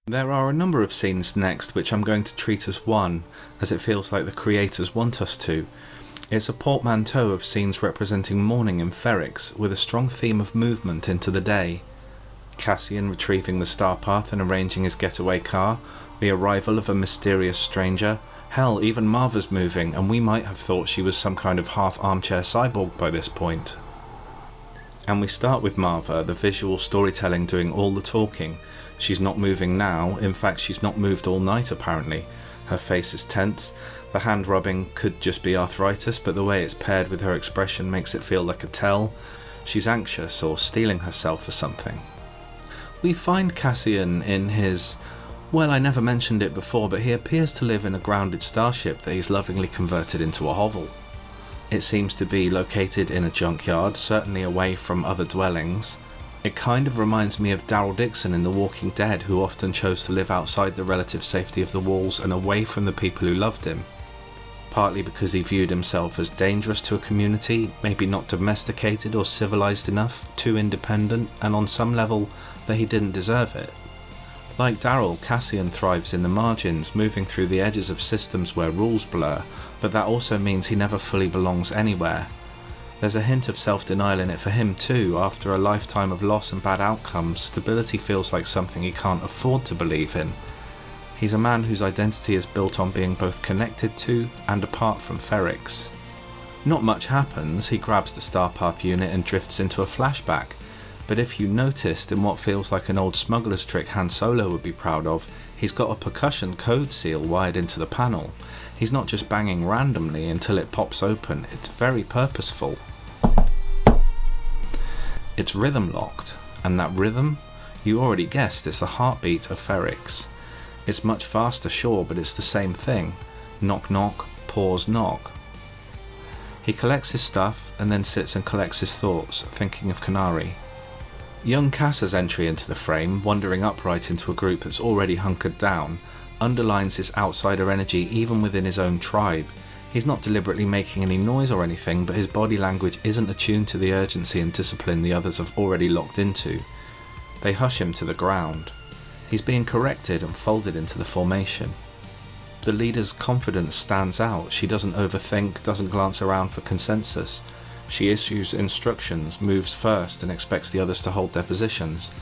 There are a number of scenes next which I'm going to treat as one, as it feels like the creators want us to. It's a portmanteau of scenes representing morning in Ferrix, with a strong theme of movement into the day. Cassian retrieving the Starpath and arranging his getaway car, the arrival of a mysterious stranger, hell, even Maarva's moving, and we might have thought she was some kind of half-armchair cyborg by this point. And we start with Maarva, the visual storytelling doing all the talking. She's not moving now, in fact she's not moved all night apparently. Her face is tense, the hand rubbing could just be arthritis, but the way it's paired with her expression makes it feel like a tell. She's anxious or steeling herself for something. We find Cassian in his... well, I never mentioned it before, but he appears to live in a grounded starship that he's lovingly converted into a hovel. It seems to be located in a junkyard, certainly away from other dwellings. It kind of reminds me of Daryl Dixon in The Walking Dead, who often chose to live outside the relative safety of the walls and away from the people who loved him. Partly because he viewed himself as dangerous to a community, maybe not domesticated or civilized enough, too independent, and on some level that he didn't deserve it. Like Daryl, Cassian thrives in the margins, moving through the edges of systems where rules blur, but that also means he never fully belongs anywhere. There's a hint of self-denial in it for him too. After a lifetime of loss and bad outcomes, stability feels like something he can't afford to believe in. He's a man whose identity is built on being both connected to and apart from Ferrix. Not much happens, he grabs the Starpath unit and drifts into a flashback, but if you noticed, in what feels like an old smuggler's trick Han Solo would be proud of, he's got a percussion code seal wired into the panel. He's not just banging randomly until it pops open, it's very purposeful. It's rhythm locked, and that rhythm, you already guessed, it's the heartbeat of Ferrix. It's much faster, sure, but it's the same thing. Knock knock, pause knock. He collects his stuff and then sits and collects his thoughts, thinking of Kenari. Young Cass's entry into the frame, wandering upright into a group that's already hunkered down, underlines his outsider energy even within his own tribe. He's not deliberately making any noise or anything, but his body language isn't attuned to the urgency and discipline the others have already locked into. They hush him to the ground. He's being corrected and folded into the formation. The leader's confidence stands out. She doesn't overthink, doesn't glance around for consensus. She issues instructions, moves first, and expects the others to hold their positions.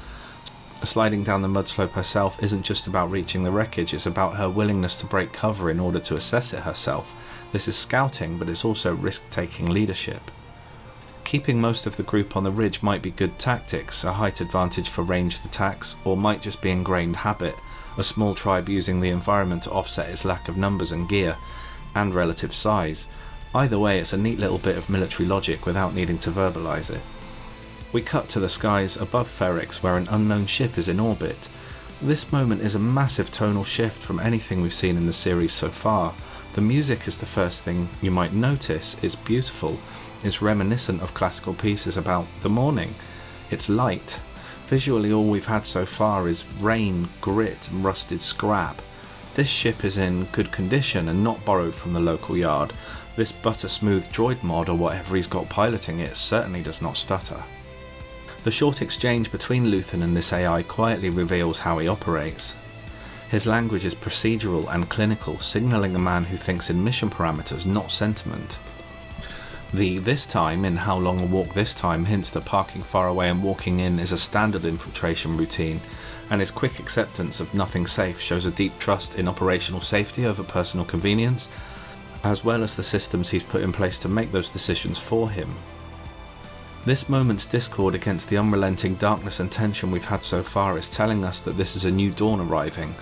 Sliding down the mudslope herself isn't just about reaching the wreckage, it's about her willingness to break cover in order to assess it herself. This is scouting, but it's also risk-taking leadership. Keeping most of the group on the ridge might be good tactics, a height advantage for ranged attacks, or might just be ingrained habit, a small tribe using the environment to offset its lack of numbers and gear, and relative size. Either way, it's a neat little bit of military logic without needing to verbalise it. We cut to the skies above Ferrix where an unknown ship is in orbit. This moment is a massive tonal shift from anything we've seen in the series so far. The music is the first thing you might notice. It's beautiful. It's reminiscent of classical pieces about the morning. It's light. Visually all we've had so far is rain, grit and rusted scrap. This ship is in good condition and not borrowed from the local yard. This butter-smooth droid mod or whatever he's got piloting it certainly does not stutter. The short exchange between Luthen and this AI quietly reveals how he operates. His language is procedural and clinical, signalling a man who thinks in mission parameters, not sentiment. The "this time" in How Long a Walk This Time hints that parking far away and walking in is a standard infiltration routine, and his quick acceptance of nothing safe shows a deep trust in operational safety over personal convenience, as well as the systems he's put in place to make those decisions for him. This moment's discord against the unrelenting darkness and tension we've had so far is telling us that this is a new dawn arriving.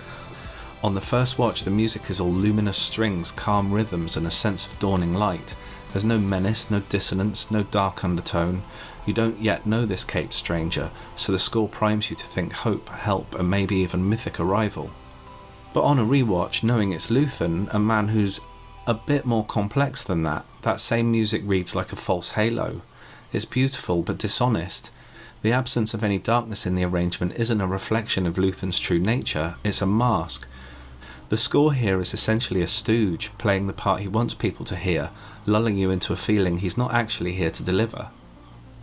On the first watch, the music is all luminous strings, calm rhythms and a sense of dawning light. There's no menace, no dissonance, no dark undertone. You don't yet know this caped stranger, so the score primes you to think hope, help and maybe even mythic arrival. But on a rewatch, knowing it's Luthen, a man who's a bit more complex than that same music reads like a false halo. It's beautiful but dishonest. The absence of any darkness in the arrangement isn't a reflection of Luthen's true nature, it's a mask. The score here is essentially a stooge, playing the part he wants people to hear, lulling you into a feeling he's not actually here to deliver.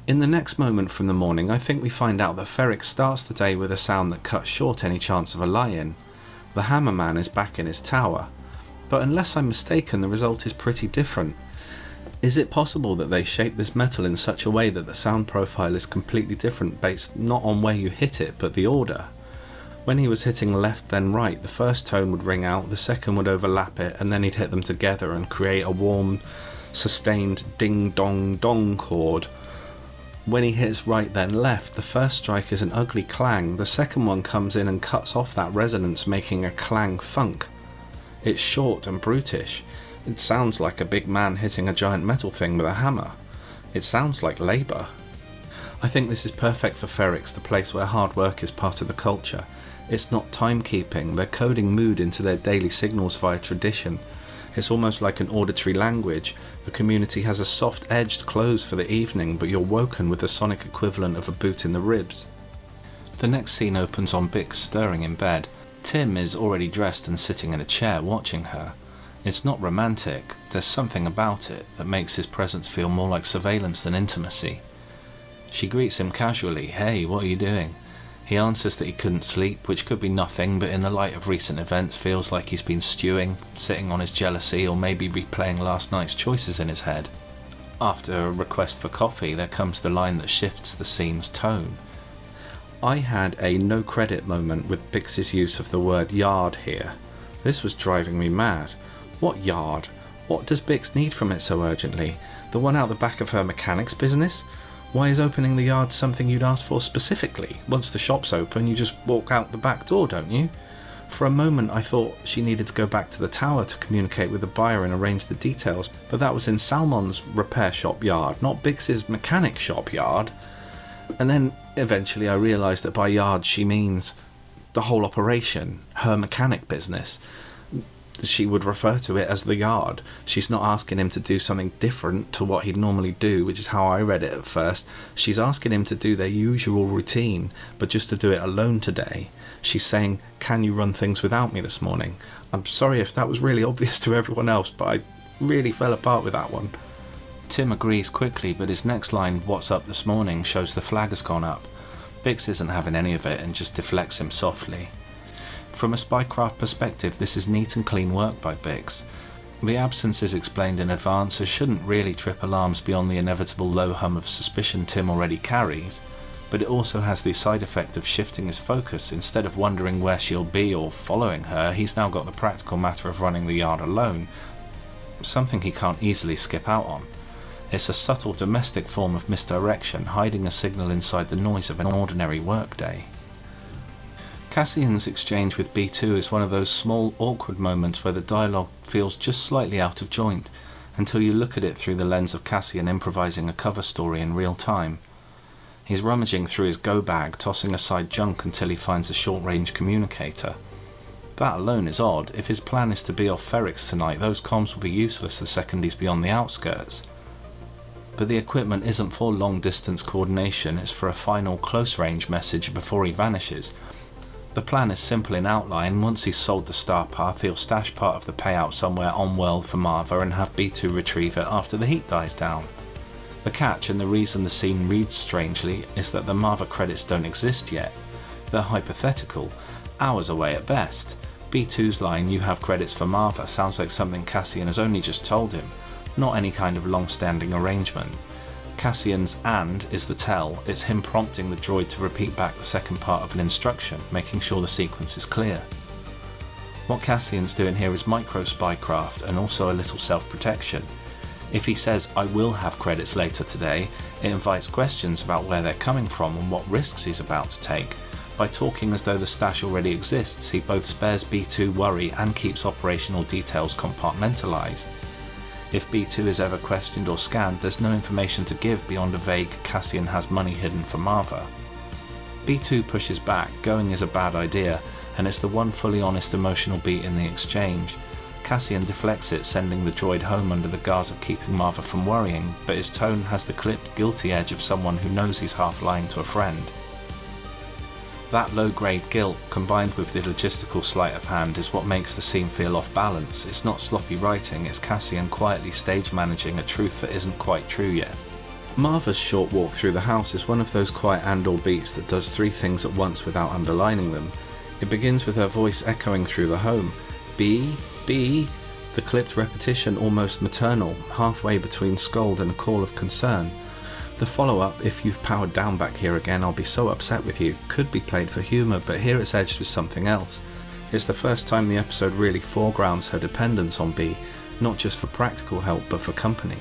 In the next moment from the morning, I think we find out that Ferrix starts the day with a sound that cuts short any chance of a lie-in. The Hammerman is back in his tower, but unless I'm mistaken, the result is pretty different. Is it possible that they shaped this metal in such a way that the sound profile is completely different based not on where you hit it, but the order? When he was hitting left then right, the first tone would ring out, the second would overlap it, and then he'd hit them together and create a warm, sustained ding-dong-dong chord. When he hits right then left, the first strike is an ugly clang, the second one comes in and cuts off that resonance, making a clang funk. It's short and brutish. It sounds like a big man hitting a giant metal thing with a hammer. It sounds like labour. I think this is perfect for Ferrix, the place where hard work is part of the culture. It's not timekeeping, they're coding mood into their daily signals via tradition. It's almost like an auditory language. The community has a soft-edged close for the evening, but you're woken with the sonic equivalent of a boot in the ribs. The next scene opens on Bix stirring in bed. Timm is already dressed and sitting in a chair watching her. It's not romantic, there's something about it that makes his presence feel more like surveillance than intimacy. She greets him casually, "Hey, what are you doing?" He answers that he couldn't sleep, which could be nothing, but in the light of recent events feels like he's been stewing, sitting on his jealousy, or maybe replaying last night's choices in his head. After a request for coffee, there comes the line that shifts the scene's tone. I had a no credit moment with Bix's use of the word yard here. This was driving me mad. What yard? What does Bix need from it so urgently? The one out the back of her mechanics business? Why is opening the yard something you'd asked for specifically? Once the shop's open, you just walk out the back door, don't you? For a moment I thought she needed to go back to the tower to communicate with the buyer and arrange the details, but that was in Salmon's repair shop yard, not Bix's mechanic shop yard. And then eventually I realised that by yard she means the whole operation, her mechanic business. She would refer to it as the yard. She's not asking him to do something different to what he'd normally do, which is how I read it at first. She's asking him to do their usual routine, but just to do it alone today. She's saying, "Can you run things without me this morning?" I'm sorry if that was really obvious to everyone else, but I really fell apart with that one. Timm agrees quickly, but his next line, "What's up this morning?" shows the flag has gone up. Bix isn't having any of it and just deflects him softly. From a spycraft perspective, this is neat and clean work by Bix. The absence is explained in advance, so shouldn't really trip alarms beyond the inevitable low hum of suspicion Timm already carries, but it also has the side effect of shifting his focus. Instead of wondering where she'll be or following her, he's now got the practical matter of running the yard alone, something he can't easily skip out on. It's a subtle domestic form of misdirection, hiding a signal inside the noise of an ordinary workday. Cassian's exchange with B2 is one of those small, awkward moments where the dialogue feels just slightly out of joint, until you look at it through the lens of Cassian improvising a cover story in real time. He's rummaging through his go bag, tossing aside junk until he finds a short-range communicator. That alone is odd. If his plan is to be off Ferrix tonight, those comms will be useless the second he's beyond the outskirts. But the equipment isn't for long-distance coordination, it's for a final close-range message before he vanishes. The plan is simple in outline. Once he's sold the Starpath, he'll stash part of the payout somewhere on-world for Maarva and have B2 retrieve it after the heat dies down. The catch, and the reason the scene reads strangely, is that the Maarva credits don't exist yet. They're hypothetical, hours away at best. B2's line, "You have credits for Maarva," sounds like something Cassian has only just told him, not any kind of long-standing arrangement. Cassian's "and" is the tell. It's him prompting the droid to repeat back the second part of an instruction, making sure the sequence is clear. What Cassian's doing here is micro-spycraft and also a little self-protection. If he says, "I will have credits later today," it invites questions about where they're coming from and what risks he's about to take. By talking as though the stash already exists, he both spares B2 worry and keeps operational details compartmentalised. If B2 is ever questioned or scanned, there's no information to give beyond a vague "Cassian has money hidden for Maarva." B2 pushes back, going is a bad idea, and it's the one fully honest emotional beat in the exchange. Cassian deflects it, sending the droid home under the guise of keeping Maarva from worrying, but his tone has the clipped, guilty edge of someone who knows he's half lying to a friend. That low-grade guilt, combined with the logistical sleight of hand, is what makes the scene feel off balance. It's not sloppy writing, it's Cassian quietly stage-managing a truth that isn't quite true yet. Maarva's short walk through the house is one of those quiet Andor beats that does three things at once without underlining them. It begins with her voice echoing through the home. "B, B," the clipped repetition almost maternal, halfway between scold and a call of concern. The follow-up, "If you've powered down back here again, I'll be so upset with you," could be played for humour, but here it's edged with something else. It's the first time the episode really foregrounds her dependence on B, not just for practical help but for company.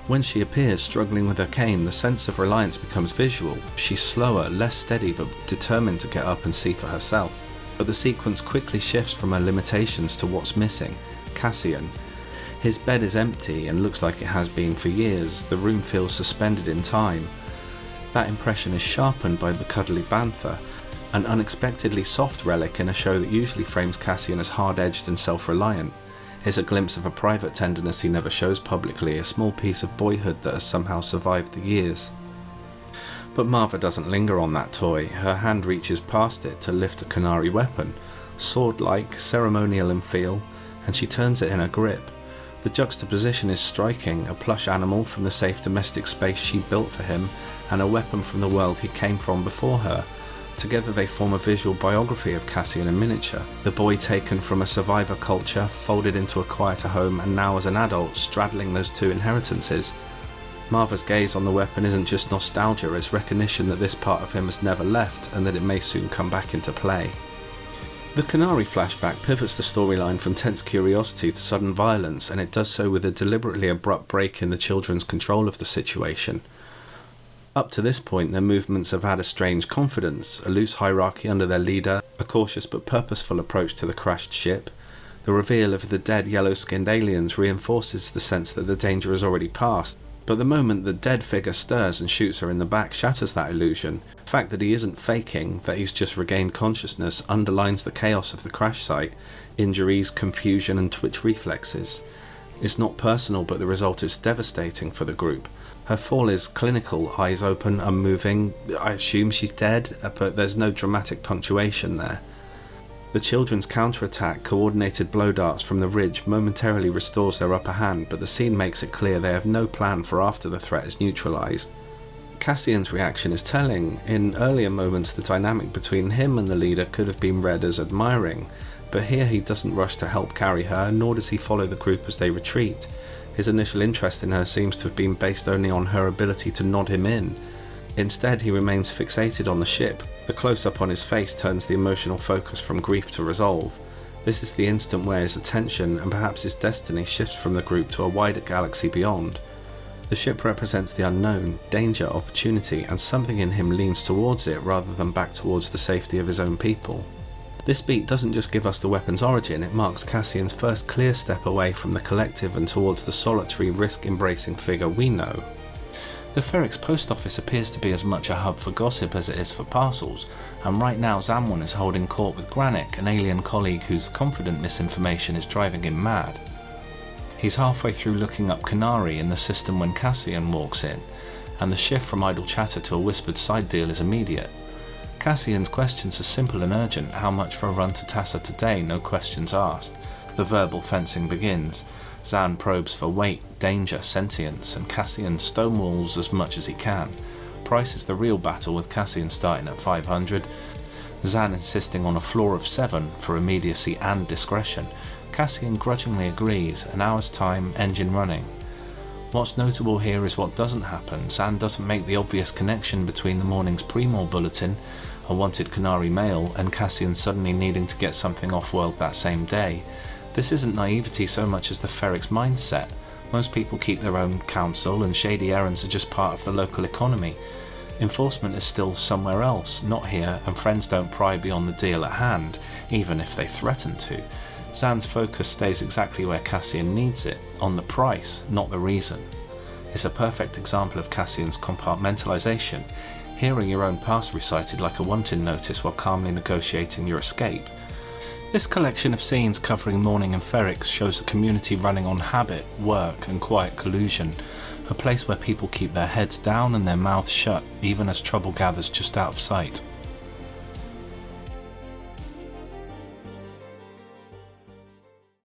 When she appears struggling with her cane, the sense of reliance becomes visual. She's slower, less steady, but determined to get up and see for herself. But the sequence quickly shifts from her limitations to what's missing: Cassian. His bed is empty and looks like it has been for years. The room feels suspended in time. That impression is sharpened by the cuddly bantha, an unexpectedly soft relic in a show that usually frames Cassian as hard-edged and self-reliant. It's a glimpse of a private tenderness he never shows publicly, a small piece of boyhood that has somehow survived the years. But Maarva doesn't linger on that toy. Her hand reaches past it to lift a Kenari weapon, sword-like, ceremonial in feel, and she turns it in her grip. The juxtaposition is striking: a plush animal from the safe domestic space she built for him, and a weapon from the world he came from before her. Together they form a visual biography of Cassian in miniature. The boy taken from a survivor culture, folded into a quieter home, and now as an adult, straddling those two inheritances. Maarva's gaze on the weapon isn't just nostalgia, it's recognition that this part of him has never left, and that it may soon come back into play. The Kenari flashback pivots the storyline from tense curiosity to sudden violence, and it does so with a deliberately abrupt break in the children's control of the situation. Up to this point, their movements have had a strange confidence, a loose hierarchy under their leader, a cautious but purposeful approach to the crashed ship. The reveal of the dead yellow-skinned aliens reinforces the sense that the danger has already passed, but the moment the dead figure stirs and shoots her in the back shatters that illusion. The fact that he isn't faking, that he's just regained consciousness, underlines the chaos of the crash site: injuries, confusion and twitch reflexes. It's not personal, but the result is devastating for the group. Her fall is clinical, eyes open, unmoving. I assume she's dead, but there's no dramatic punctuation there. The children's counterattack, coordinated blow darts from the ridge, momentarily restores their upper hand, but the scene makes it clear they have no plan for after the threat is neutralised. Cassian's reaction is telling. In earlier moments, the dynamic between him and the leader could have been read as admiring, but here he doesn't rush to help carry her, nor does he follow the group as they retreat. His initial interest in her seems to have been based only on her ability to nod him in. Instead, he remains fixated on the ship. The close-up on his face turns the emotional focus from grief to resolve. This is the instant where his attention, and perhaps his destiny, shifts from the group to a wider galaxy beyond. The ship represents the unknown, danger, opportunity, and something in him leans towards it rather than back towards the safety of his own people. This beat doesn't just give us the weapon's origin, it marks Cassian's first clear step away from the collective and towards the solitary, risk-embracing figure we know. The Ferrix post office appears to be as much a hub for gossip as it is for parcels, and right now Xanwan is holding court with Granick, an alien colleague whose confident misinformation is driving him mad. He's halfway through looking up Kenari in the system when Cassian walks in, and the shift from idle chatter to a whispered side deal is immediate. Cassian's questions are simple and urgent: how much for a run to Tassa today? No questions asked. The verbal fencing begins. Xan probes for weight, danger, sentience, and Cassian stonewalls as much as he can. Price is the real battle, with Cassian starting at 500. Xan insisting on a floor of 7 for immediacy and discretion. Cassian grudgingly agrees. An hour's time, engine running. What's notable here is what doesn't happen. Xan doesn't make the obvious connection between the morning's pre-mall bulletin, a wanted Kenari mail, and Cassian suddenly needing to get something off-world that same day. This isn't naivety so much as the Ferrix mindset. Most people keep their own counsel, and shady errands are just part of the local economy. Enforcement is still somewhere else, not here, and friends don't pry beyond the deal at hand, even if they threaten to. Xan's focus stays exactly where Cassian needs it, on the price, not the reason. It's a perfect example of Cassian's compartmentalization, hearing your own past recited like a wanted notice while calmly negotiating your escape. This collection of scenes covering Morning and Ferrix shows a community running on habit, work, and quiet collusion, a place where people keep their heads down and their mouths shut, even as trouble gathers just out of sight.